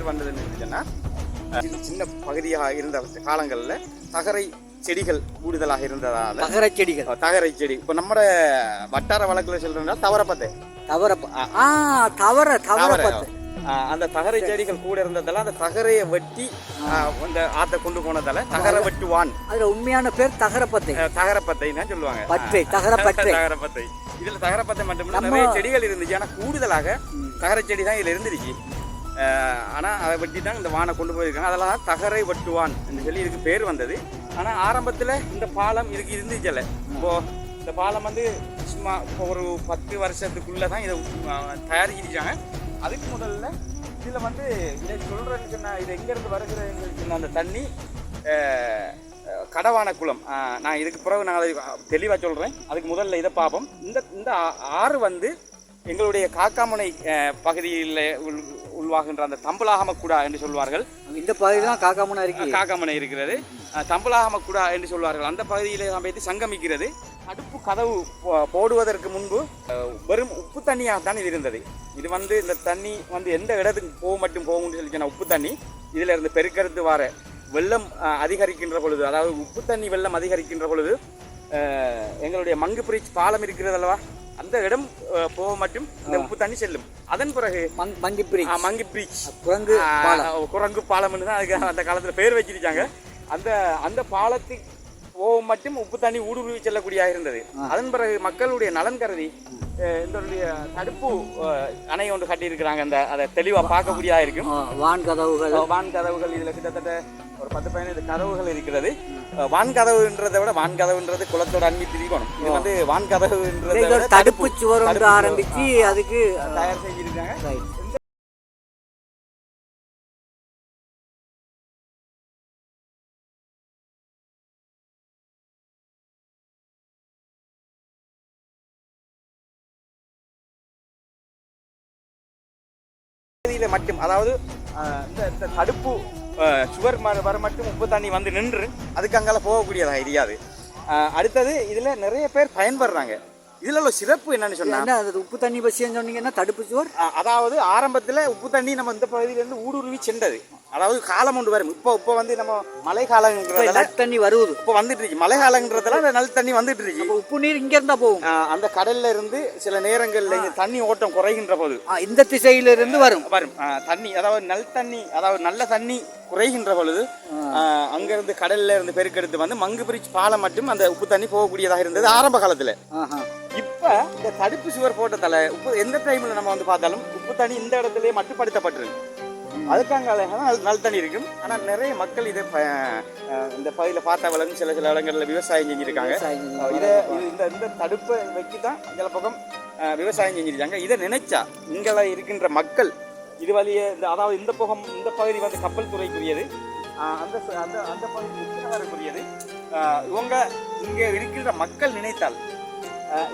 பேர் வந்ததுன்னு சொன்னா சின்ன பகுதியாக இருந்த காலங்களில் தகரை செடிகள் கூடுதலாக இருந்ததால் தகரை செடி இப்போ நம்ம வட்டார வழக்கில் சொல்றோம்னா தவறப்பத்தை அந்த தகரை செடிகள் கூட இருந்ததால அந்த தகரையை வெட்டி அந்த ஆத்தை கொண்டு போனதால தகர வெட்டுவான். அதுல உண்மையான பேர் தகரப்பத்தைன்னு சொல்லுவாங்க. தகரப்பத்தை இதுல தகரப்பத்தை மட்டும் நிறைய செடிகள் இருந்துச்சு. ஆனா கூடுதலாக தகர செடி தான் இதுல இருந்துருச்சு. ஆனால் அதை வெட்டி தான் இந்த வானை கொண்டு போயிருக்காங்க. அதெல்லாம் தான் தகரை வெட்டுவான் என்று சொல்லி இதுக்கு பேர் வந்தது. ஆனால் ஆரம்பத்தில் இந்த பாலம் இதுக்கு இருந்துச்சல. இப்போது இந்த பாலம் வந்து சும்மா இப்போ ஒரு 10 வருஷத்துக்குள்ளே தான் இதை தயாரிச்சிருக்காங்க. அதுக்கு முதல்ல இதில் வந்து இதை சொல்கிறேன்னு சொன்னால் இது எங்கேருந்து வருகிறேன்னு அந்த தண்ணி கடவான குளம். நான் இதுக்கு பிறகு நான் அதை தெளிவாக சொல்கிறேன். அதுக்கு முதல்ல இதை பார்ப்போம். இந்த ஆறு வந்து எங்களுடைய காக்காமுனை பகுதியில் உள்வாகின்ற அந்த தம்பலாகமக்குடா என்று சொல்வார்கள். இந்த பகுதியில் தான் காக்காமுனை இருக்கிறது. தம்பலாகமக்குடா என்று சொல்வார்கள். அந்த பகுதியில் தான் போய்த்து சங்கமிக்கிறது. அடுப்பு கதவு போடுவதற்கு முன்பு வெறும் உப்பு தண்ணியாக தான் இது இருந்தது. இது வந்து இந்த தண்ணி வந்து எந்த இடத்துக்கு போகும்னு சொல்லி சொன்னால் உப்பு தண்ணி இதில் இருந்து பெருக்கெடுத்து வர வெள்ளம் அதிகரிக்கின்ற பொழுது, அதாவது உப்பு தண்ணி வெள்ளம் அதிகரிக்கின்ற பொழுது எங்களுடைய மங்கு பிரிட்ஜ் பாலம் இருக்கிறது அல்லவா, அந்த இடம் போக மட்டும் இந்த உப்பு தண்ணி செல்லும். அதன் பிறகு மங்கி பிரிட்ஜ் குரங்கு பாலம் தான் அதுக்கு அந்த காலத்தில் பேர் வச்சிருக்காங்க. அந்த பாலத்துக்கு போக மட்டும் உப்பு தண்ணி ஊடுருவி செல்லக்கூடியதாக இருந்தது. அதன் பிறகு மக்களுடைய நலன் கருதி இதனுடைய தடுப்பு அணை ஒன்று கட்டியிருக்கிறாங்க. அதை தெளிவாக பார்க்கக்கூடியதாக இருக்கும். வான் கதவுகள் இதில் கிட்டத்தட்ட ஒரு 10-15 கதவுகள் இருக்கிறது. வான்கதவுன்றதை விட வான்கதவுன்றது குளத்தோட அன்பி திரிக்கணும். இது வந்து வான்கதவுன்றது தடுப்பு சுவர் ஆரம்பிச்சு அதுக்கு தயார் செஞ்சிருக்காங்க. மட்டும் அதாவது இந்த தடுப்பு சுவர் வர மட்டும் உப்பு தண்ணி வந்து நின்று அதுக்கு அங்கால போகக்கூடியதாக தெரியாது. அடுத்தது இதுல நிறைய பேர் பயன்படுறாங்க. இதுல உள்ள சிறப்பு என்னன்னு சொன்னா உப்பு தண்ணி பசின்னு சொன்னீங்கன்னா தடுப்பு சுவர், அதாவது ஆரம்பத்துல உப்பு தண்ணி நம்ம இந்த பகுதியிலிருந்து ஊடுருவி சென்றது. அதாவது காலம் ஒன்று வரும். இப்போ வந்து நம்ம மழை காலங்கிறதுல தண்ணி வருவது இப்போ வந்துட்டு இருக்கு. மழை காலங்கிறதுல அந்த நல்ல தண்ணி வந்துட்டு இருக்கு. உப்பு நீர் இங்க இருந்தா போகும். அந்த கடல்ல இருந்து சில நேரங்கள்ல தண்ணி ஓட்டம் குறைகின்ற போது இந்த திசையில இருந்து வரும் தண்ணி, அதாவது நல்ல தண்ணி குறைகின்ற பொழுது அங்கிருந்து கடல்ல இருந்து பெருக்கெடுத்து வந்து மங்கு பிரிட்ஜ் பாலம் மட்டும் அந்த உப்பு தண்ணி போகக்கூடியதாக இருந்தது ஆரம்ப காலத்துல. இப்ப இந்த தடுப்பு சுவர் போட்டதால உப்பு எந்த டைம்ல நம்ம வந்து பார்த்தாலும் உப்பு தண்ணி இந்த இடத்துலயே மட்டுப்படுத்தப்பட்டிருக்கு. அதுக்காக நல்ல தண்ணி இருக்கும். ஆனால் நிறைய மக்கள் இதை இந்த பகுதியில் பார்த்த வளர்ந்து சில இடங்களில் விவசாயம் செஞ்சுருக்காங்க. இந்த தடுப்பை வச்சு தான் சில பக்கம் விவசாயம் செஞ்சுருக்காங்க. இதை நினைச்சா இங்கே இருக்கின்ற மக்கள் இது வழியே அதாவது இந்த பகுதி வந்து கப்பல் துறைக்குரியது, அந்த பகுதி முக்கியமானக்குரியது. இவங்க இங்கே இருக்கின்ற மக்கள் நினைத்தால்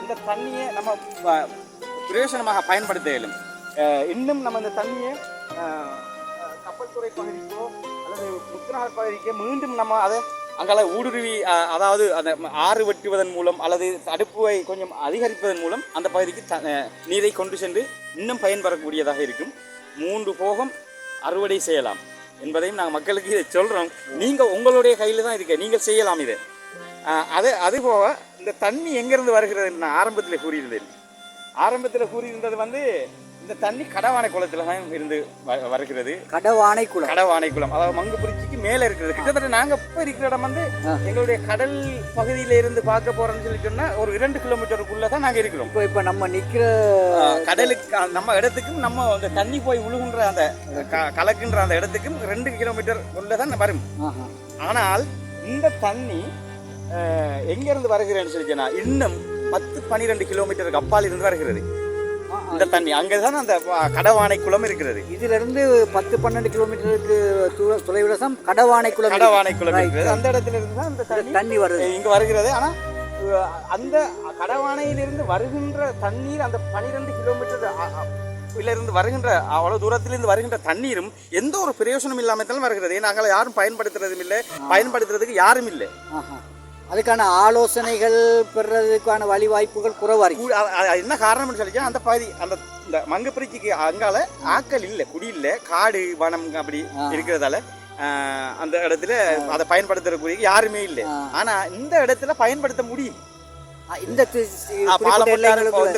இந்த தண்ணியை நம்ம பிரயோஜனமாக பயன்படுத்த இயலும். இன்னும் நம்ம இந்த தண்ணியை கப்பல் துறை பகுதிக்கோ அல்லது முத்துநகர் பகுதிக்கோ மீண்டும் நம்ம அதை அங்கால ஊடுருவி, அதாவது அந்த ஆறு வெட்டுவதன் மூலம் அல்லது தடுப்பை கொஞ்சம் அதிகரிப்பதன் மூலம் அந்த பகுதிக்கு நீரை கொண்டு சென்று இன்னும் பயன்பெறக்கூடியதாக இருக்கும். 3 போகம் அறுவடை செய்யலாம் என்பதையும் நாங்கள் மக்களுக்கு இதை சொல்கிறோம். நீங்கள் உங்களுடைய கையில் தான் இருக்க, நீங்கள் செய்யலாம் இதை. அதுபோக இந்த தண்ணி எங்கேருந்து வருகிறது நான் ஆரம்பத்தில் கூறியிருந்தது வந்து இந்த தண்ணி கடவானை குளத்துல தான் இருந்து வருகிறது. கடவானை குளம் அதாவது மங்கு பிரிட்ஜுக்கு மேல இருக்கிறது. கிட்டத்தட்ட நாங்க இப்ப இருக்கிற இடம் வந்து எங்களுடைய கடல் பகுதியில இருந்து பார்க்க போறோம்னு சொல்லி சொன்னா ஒரு 2 கிலோமீட்டருக்குள்ளதான் நாங்க இருக்கிறோம். இப்ப நம்ம நிக்கிற கடலுக்கு நம்ம இடத்துக்கும் நம்ம அந்த தண்ணி போய் உழுகுன்ற அந்த கலக்குன்ற அந்த இடத்துக்கும் 2 கிலோமீட்டர் உள்ளதான் வரும். ஆனால் இந்த தண்ணி எங்க இருந்து வருகிறேன்னு சொல்லி சொன்னா இன்னும் 10-12 கிலோமீட்டருக்கு அப்பால் இருந்து வருகிறது. இந்த தண்ணி அங்கதான் அந்த கடவானை குளம் இருக்கிறது. இதுல இருந்து 10-12 கிலோமீட்டருக்கு தொலைவில் தான் கடவானை குளம் இருக்கிறது. அந்த இடத்துல இருந்து தான் அந்த தண்ணி வருது, இங்க வருகிறது. ஆனா அந்த கடவானையிலிருந்து வருகின்ற தண்ணீர் அந்த 12 கிலோமீட்டர் இருந்து வருகின்ற அவ்வளவு தூரத்திலிருந்து வருகின்ற தண்ணீரும் எந்த ஒரு பிரயோஜனம் இல்லாமல் வருகிறது. நாங்கள் யாரும் பயன்படுத்துறதும் இல்லை, பயன்படுத்துறதுக்கு யாரும் இல்லை. அதுக்கான ஆலோசனைகள் பெறதுக்கான வழி வாய்ப்புகள் குறைவா இருக்கு. என்ன காரணம்னு சொல்லிச்சா அந்த பகுதி அந்த இந்த மங்குப்பிரிச்சிக்கு அங்கால ஆக்கள் இல்லை, குடி இல்லை, காடு வனம் அப்படி இருக்கிறதால அந்த இடத்துல அதை பயன்படுத்துறதுக்குரிய யாருமே இல்லை. ஆனா இந்த இடத்துல பயன்படுத்த முடியும். இந்த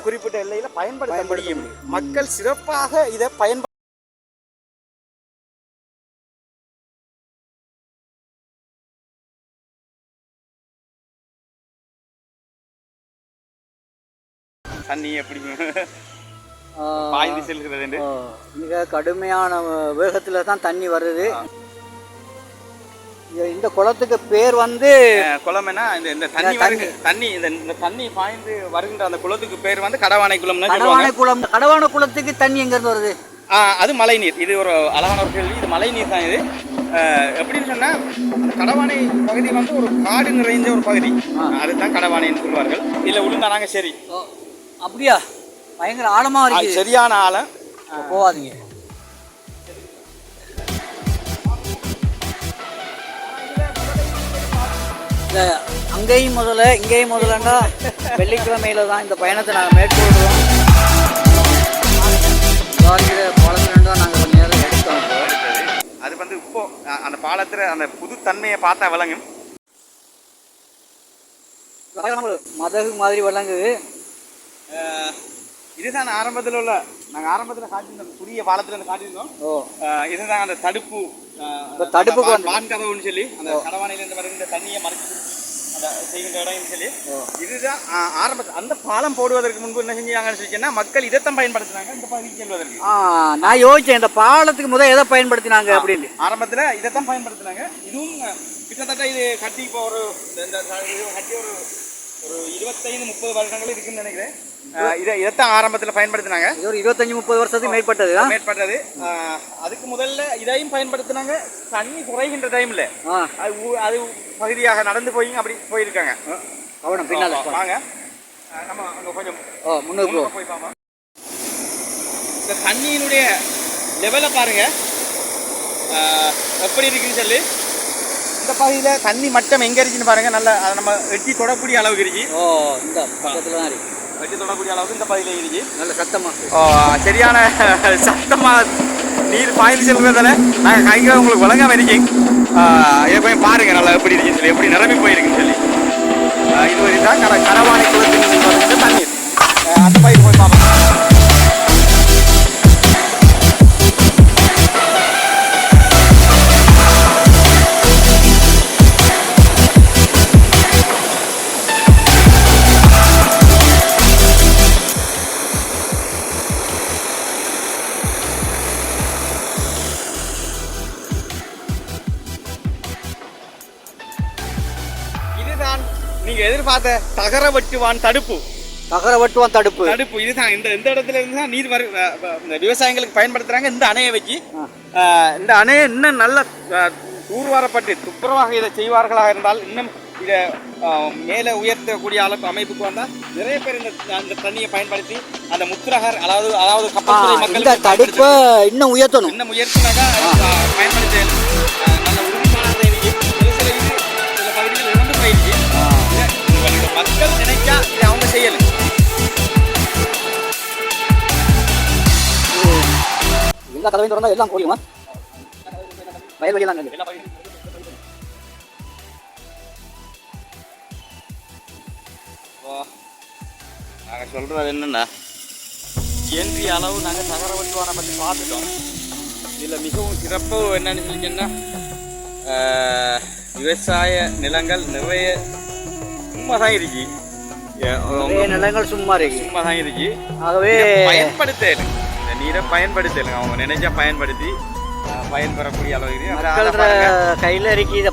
குறிப்பிட்ட எல்லையில பயன்படுத்த முடியும். மக்கள் சிறப்பாக இதை பயன்படுத்த தண்ணி எப்படி பாய்ந்து செல்கிறது. மிக கடுமையான வேகத்துல தான் தண்ணி வருது. இந்த குளத்துக்கு பேர் வந்து குளம் என்ன, இந்த தண்ணி தண்ணி இந்த தண்ணி பாய்ந்து வருகின்ற அந்த குளத்துக்கு பேர் வந்து கடவானை குளம். கடவானை குளத்துக்கு தண்ணி எங்க இருந்து வருது? அது மழை நீர். இது ஒரு அழகான ஒரு கேள்வி. இது மழை நீர் தான். இது எப்படின்னு சொன்னா கடவானை பகுதி வந்து ஒரு காடு நிறைந்த ஒரு பகுதி. அதுதான் கடவானைன்னு சொல்லுவார்கள். இதுல விழுந்தானாங்க. சரி, அப்படியா? பயங்கர ஆழமா இருக்கு. சரியான ஆழம். போகாதீங்க. அங்கேயும் முதல்ல இங்கேயும் முதல்லன்னா வெள்ளிக்கிழமையில தான் இந்த பயணத்தை நாங்கள் மேற்கொள்கிறோம். பாலத்துல தான் நாங்கள் கொஞ்சம் நேரம் எடுத்தோம். அது வந்து இப்போ அந்த பாலத்தில் அந்த புது தன்மையை பார்த்தா விளங்கும். மதகு மாதிரி விளங்குது. இதுதான் ஆரம்பத்தில் உள்ள நாங்கள் ஆரம்பத்தில் காட்டியிருந்தோம், புதிய பாலத்தில் இருந்து காட்டியிருந்தோம். இதுதான் அந்த தடுப்பு வான்கதவுன்னு சொல்லி அந்த கடவானையிலிருந்து வருகின்ற தண்ணியை மறைச்சு அந்த செய்கின்ற இடம்னு சொல்லி இதுதான் ஆரம்பத்தில். அந்த பாலம் போடுவதற்கு முன்பு என்ன செஞ்சாங்கன்னு சொல்லிச்சுன்னா மக்கள் இதைத்தான் பயன்படுத்தினாங்க இந்த பகுதிக்கு செல்வதற்கு. நான் யோசிச்சேன் இந்த பாலத்துக்கு முதல் எதை பயன்படுத்தினாங்க அப்படின்னு. ஆரம்பத்தில் இதைத்தான் பயன்படுத்தினாங்க. இதுவும் கிட்டத்தட்ட இது கட்டி இப்போ ஒரு கட்டி ஒரு 25-30 வருடங்கள் இருக்குன்னு நினைக்கிறேன். இதைத்தான் ஆரம்பத்தில் பயன்படுத்தினாங்க. ஒரு 25-30 வருஷத்துக்கு மேற்பட்டது. அதுக்கு முதல்ல இதையும் பயன்படுத்தினாங்க. தண்ணி குறைகின்ற டைம்ல அது பகுதியாக நடந்து போய் அப்படி போயிருக்காங்க. கவனம் பின்னால வாங்க, நம்ம அங்கே கொஞ்சம் முன்னூறு போய் பார்ப்போம். இந்த தண்ணியினுடைய லெவலை பாருங்க எப்படி இருக்குன்னு சொல்லி. இந்த பகுதியில் தண்ணி மட்டம் எங்கே இருக்குன்னு பாருங்க. நல்லா அதை நம்ம எட்டி தொடக்கூடிய அளவுக்கு இருக்கு. இந்த பக்கத்தில் தான் இருக்கு. வெட்டி தொடக்கூடிய அளவுக்கு இந்த பகுதியில் இருக்கு. நல்ல சத்தமா சரியான சத்தமாக நீர் பாய்ந்து செல்வதால நாங்கள் கைகளை உங்களுக்கு வழங்காம இருக்கீங்க. இதை போய் பாருங்க நல்லா எப்படி இருக்குன்னு சொல்லி, எப்படி நிரம்பி போயிருக்குன்னு சொல்லி. இது வரை தான் கடவானை குளத்தில் தண்ணீர். அந்த பயிர் போய் பார்ப்போம். நீங்க எதிர்பார்த்த தகரவட்டுவான் தடுப்பு இதுதான். இந்த இடத்துல இருந்து தான் நீர் இந்த விவசாயிகளுக்கு பயன்படுத்துறாங்க. இந்த அணையை வச்சு இந்த அணையை இன்னும் நல்ல தூர்வாரப்பட்டு துப்புரவாக இதை செய்வார்களாக இருந்தால் இன்னும் இதை மேலே உயர்த்தக்கூடிய அளவுக்கு அமைப்புக்கு வந்தால் நிறைய பேர் இந்த தண்ணியை பயன்படுத்தி அந்த முத்திரகர் அதாவது கப்பல் மக்கள் தடுப்பை இன்னும் உயர்த்தினாக்கா பயன்படுத்த நல்ல உறுதிப்பான சில பகுதிகள் இழந்து போயிடுச்சு. மக்கள் நினைச்சா இதை அவங்க செய்யல. எல்லா கதவையும் திறந்தா எல்லாம் கூடியுமா? வயல்வெளியெல்லாம் நாங்கள் சொல்றது என்னன்னா இயன்றிய அளவு நாங்கள் தகரவட்டுவானை பற்றி பார்த்துட்டோம். இதில் மிகவும் சிறப்பு என்னன்னு சொல்லிங்கன்னா விவசாய நிலங்கள் நிறைய சும்மா தான் இருக்கு. நிலங்கள் சும்மா தான் இருக்கு. ஆகவே பயன்படுத்தலும் இந்த நீரை பயன்படுத்தலும் அவங்க நினைச்சா பயன்படுத்தி பயன்பெறக்கூடிய அளவு கையில் இருக்கு. இதை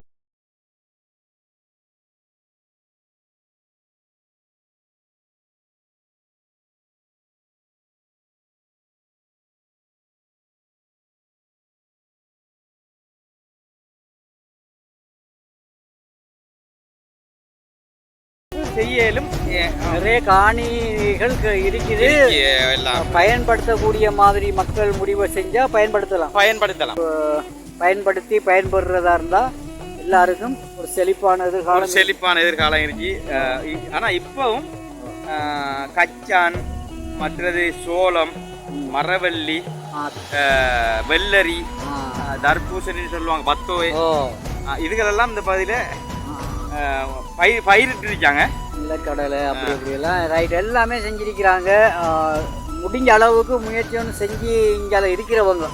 செய்யலும் நிறைய காணிகள் இருக்குது. பயன்படுத்தக்கூடிய மாதிரி மக்கள் முடிவை செஞ்சா பயன்படுத்தலாம். பயன்படுத்தி பயன்படுறதா இருந்தா எல்லாருக்கும் ஒரு செழிப்பான ஒரு எதிர்காலம். செழிப்பான எதிர்காலம் இருக்கு. ஆனா இப்பவும் கச்சான், மற்றது சோளம், மரவள்ளி, வெள்ளரி, தர்பூசணின்னு சொல்லுவாங்க, பத்தோய், இதுகளெல்லாம் இந்த பகுதியில பயிரிட்டு இருக்காங்க. நிலக்கடலை அப்படி அப்படியெல்லாம் ரைட் எல்லாமே செஞ்சிருக்கிறாங்க. முடிஞ்ச அளவுக்கு முயற்சி ஒன்று செஞ்சு இங்கே இருக்கிறவங்க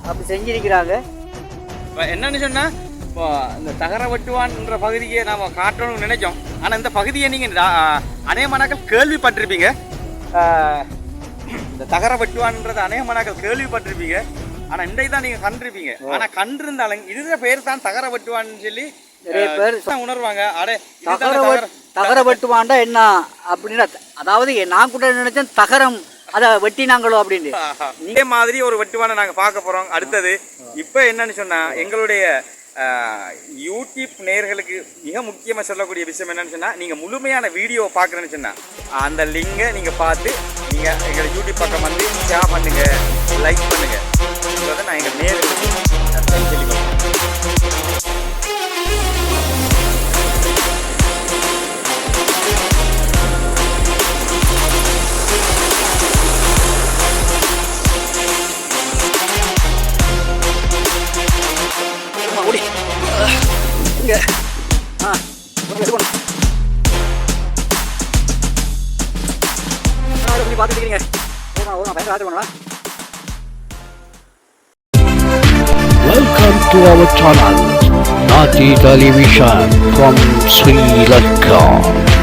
அப்படி செஞ்சிருக்கிறாங்க. என்னன்னு சொன்னா இப்போ இந்த தகரவட்டுவான்ன்ற பகுதியை நாம காட்டணும்னு நினைச்சோம். ஆனா இந்த பகுதியை நீங்க அநேகமானாக்கள் கேள்விப்பட்டிருப்பீங்க. இந்த தகரவட்டுவான்ன்றது அநேகமானாக்கள் கேள்விப்பட்டிருப்பீங்க. ஆனா இன்றைக்கு தான் நீங்க கண்டிருப்பீங்க. ஆனா கண்டிருந்தாலும் இதுல பேர் தான் தகரவட்டுவான்னு சொல்லி நிறைய பேர் உணர்வாங்க. தகரவட்டுவான்டா என்ன அப்படின்னா, அதாவது நான் கூட நினைச்சேன் தகரம் அதை வெட்டினாங்களோ அப்படின்னு. இதே மாதிரி ஒரு வெட்டுவானை நாங்க பார்க்க போறோம் அடுத்தது. இப்ப என்னன்னு சொன்னா எங்களுடைய யூடியூப் நேயர்களுக்கு மிக முக்கியமா சொல்லக்கூடிய விஷயம் என்னன்னு சொன்னா, நீங்க முழுமையான வீடியோ பார்க்கறேன்னு சொன்னா அந்த லிங்கை நீங்க பார்த்து நீங்க எங்க யூடியூப் பக்கம் வந்து ஷேர் பண்ணுங்க, லைக் பண்ணுங்க. நான் எங்க நேயர்களுக்கு சொல்லிக்கிறேன். Welcome to our channel, Nati Television from Sri Lanka.